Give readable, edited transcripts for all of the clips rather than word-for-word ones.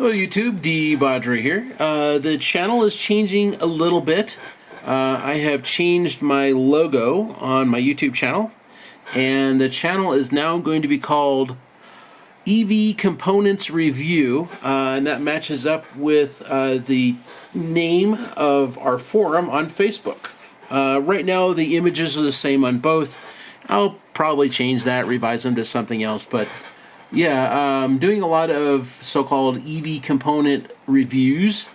Hello YouTube, De-bodgery here. The channel is changing a little bit. I have changed my logo on my YouTube channel, and the channel is now going to be called EV Components Review, and that matches up with the name of our forum on Facebook. Right now the images are the same on both. I'll probably change that, revise them to something else, but yeah, doing a lot of so-called EV component reviews,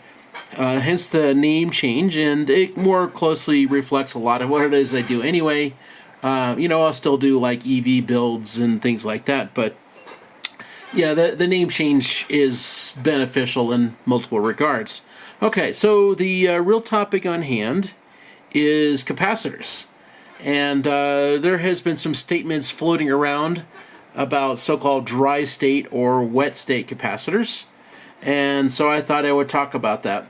hence the name change, and it more closely reflects a lot of what it is I do anyway. I'll still do like EV builds and things like that, but yeah, the name change is beneficial in multiple regards. Okay, so the real topic on hand is capacitors, and there has been some statements floating around about so-called dry state or wet state capacitors, and so I thought I would talk about that.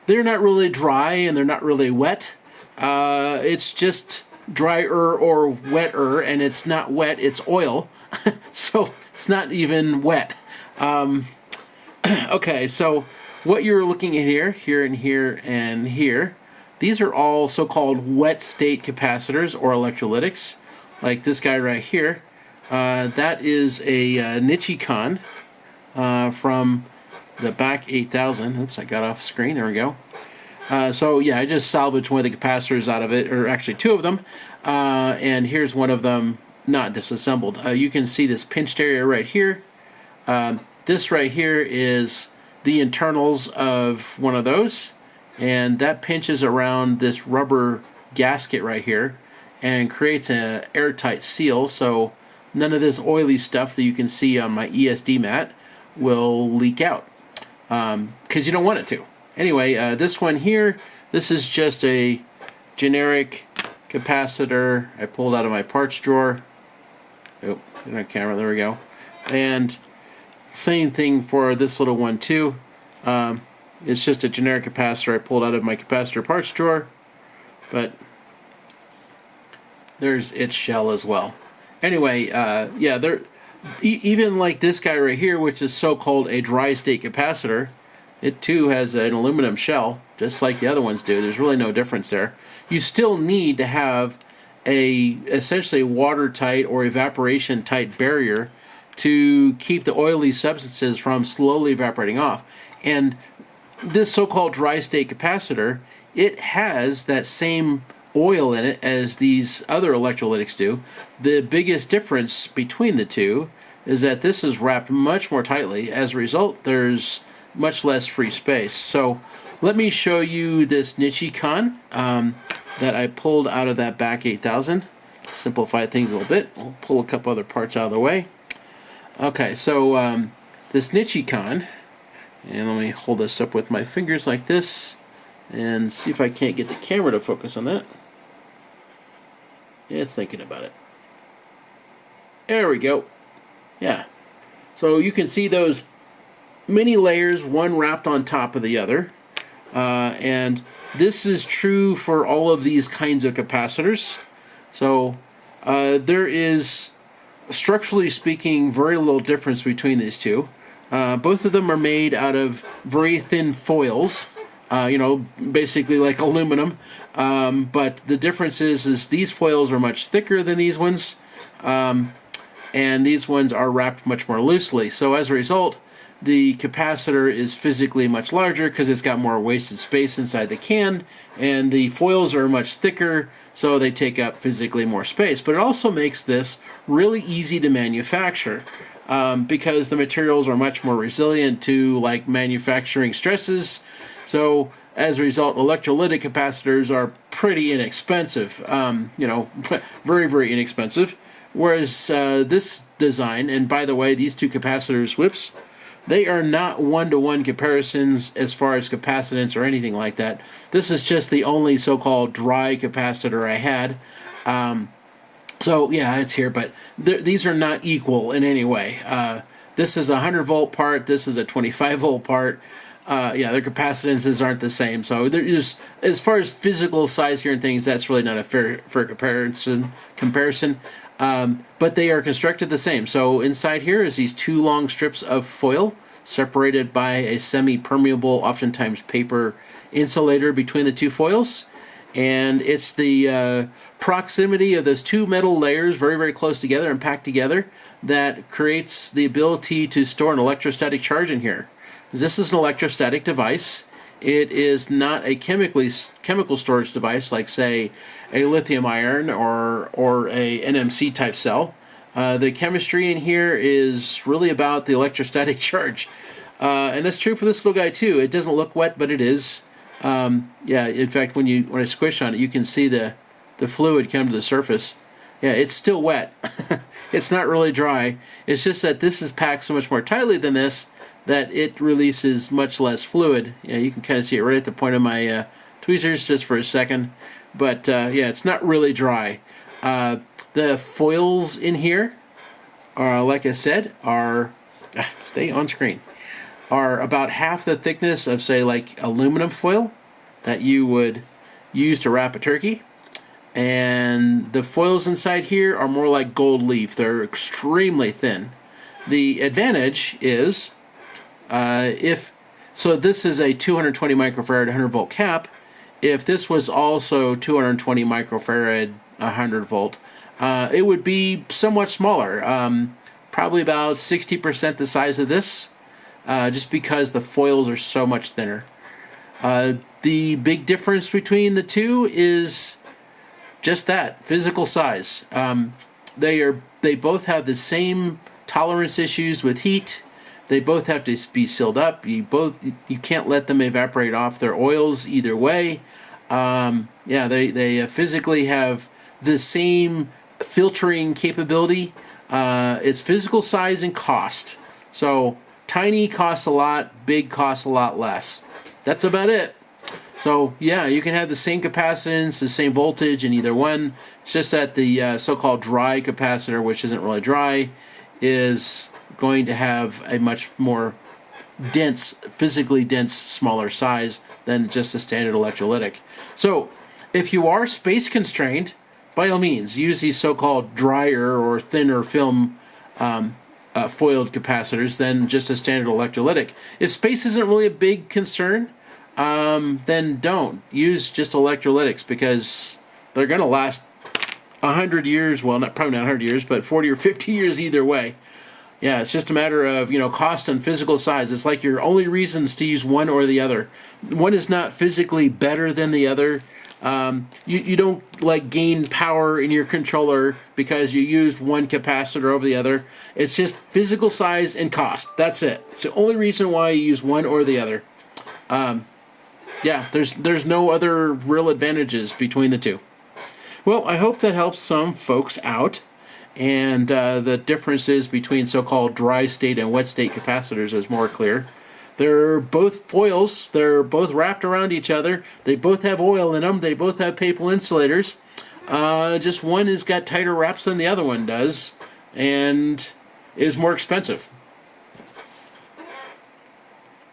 They're not really dry and they're not really wet. It's just drier or wetter, and it's not wet, it's oil. So it's not even wet. Okay, so what you're looking at here and here and here, these are all so-called wet state capacitors or electrolytics, like this guy right here. That is a Nichicon from the back 8000. Oops, I got off screen. There we go. So yeah, I just salvaged one of the capacitors out of it, or actually two of them. And here's one of them not disassembled. You can see this pinched area right here. This right here is the internals of one of those, and that pinches around this rubber gasket right here and creates an airtight seal, so none of this oily stuff that you can see on my ESD mat will leak out, because you don't want it to. Anyway, this one here, this is just a generic capacitor I pulled out of my parts drawer. Oh, in our camera, there we go. And same thing for this little one too. It's just a generic capacitor I pulled out of my capacitor parts drawer, but there's its shell as well. Anyway, yeah, even like this guy right here, which is so-called a dry state capacitor, it too has an aluminum shell, just like the other ones do. There's really no difference there. You still need to have a essentially watertight or evaporation-tight barrier to keep the oily substances from slowly evaporating off. And this so-called dry state capacitor, it has that same oil in it as these other electrolytics do. The biggest difference between the two is that this is wrapped much more tightly. As a result, there's much less free space. So let me show you this Nichicon that I pulled out of that back 8000. Simplify things a little bit. We'll pull a couple other parts out of the way. Okay, so this Nichicon, and let me hold this up with my fingers like this and see if I can't get the camera to focus on that. It's thinking about it. There we go. Yeah. So you can see those many layers, one wrapped on top of the other. And this is true for all of these kinds of capacitors. So there is, structurally speaking, very little difference between these two. Both of them are made out of very thin foils. Basically like aluminum, but the difference is these foils are much thicker than these ones, and these ones are wrapped much more loosely. So as a result, the capacitor is physically much larger because it's got more wasted space inside the can, and the foils are much thicker, so they take up physically more space. But it also makes this really easy to manufacture, because the materials are much more resilient to like manufacturing stresses. So as a result, electrolytic capacitors are pretty inexpensive, very, very inexpensive. Whereas this design, and by the way, these two capacitors, whoops, they are not one-to-one comparisons as far as capacitance or anything like that. This is just the only so-called dry capacitor I had. So yeah, it's here, but these are not equal in any way. This is a 100-volt part, this is a 25-volt part. Yeah, their capacitances aren't the same. So there's, as far as physical size here and things, that's really not a fair comparison. But they are constructed the same. So inside here is these two long strips of foil. separated by a semi-permeable, oftentimes paper insulator between the two foils. And it's the proximity of those two metal layers very, very close together and packed together that creates the ability to store an electrostatic charge in here. This is an electrostatic device. It is not a chemical storage device like, say, a lithium ion or a NMC type cell. The chemistry in here is really about the electrostatic charge. And that's true for this little guy too. It doesn't look wet, but it is. Yeah, in fact, when I squish on it, you can see the fluid come to the surface. Yeah, it's still wet. It's not really dry. It's just that this is packed so much more tightly than this that it releases much less fluid. Yeah, you can kind of see it right at the point of my tweezers just for a second. But yeah, it's not really dry. The foils in here are, like I said, stay on screen, are about half the thickness of, say, like aluminum foil that you would use to wrap a turkey. And the foils inside here are more like gold leaf. They're extremely thin. The advantage is, so this is a 220 microfarad 100 volt cap. If this was also 220 microfarad 100 volt, it would be somewhat smaller, probably about 60% the size of this, just because the foils are so much thinner. The big difference between the two is just that, physical size. They both have the same tolerance issues with heat. They both have to be sealed up. You can't let them evaporate off their oils either way. Yeah, they physically have the same filtering capability. It's physical size and cost. So tiny costs a lot, big costs a lot less. That's about it. So yeah, you can have the same capacitance, the same voltage in either one. It's just that the so-called dry capacitor, which isn't really dry, is going to have a much more dense, physically dense, smaller size than just a standard electrolytic. So if you are space constrained, by all means, use these so-called drier or thinner film foiled capacitors than just a standard electrolytic. If space isn't really a big concern, then don't use just electrolytics, because they're going to last 100 years. Well, probably not 100 years, but 40 or 50 years either way. Yeah, it's just a matter of, cost and physical size. It's like your only reasons to use one or the other. One is not physically better than the other. You don't like gain power in your controller because you used one capacitor over the other. It's just physical size and cost. That's it. It's the only reason why you use one or the other. Yeah, there's no other real advantages between the two. Well, I hope that helps some folks out. And the differences between so-called dry state and wet state capacitors is more clear. They're both foils. They're both wrapped around each other. They both have oil in them. They both have paper insulators. Just one has got tighter wraps than the other one does, and is more expensive.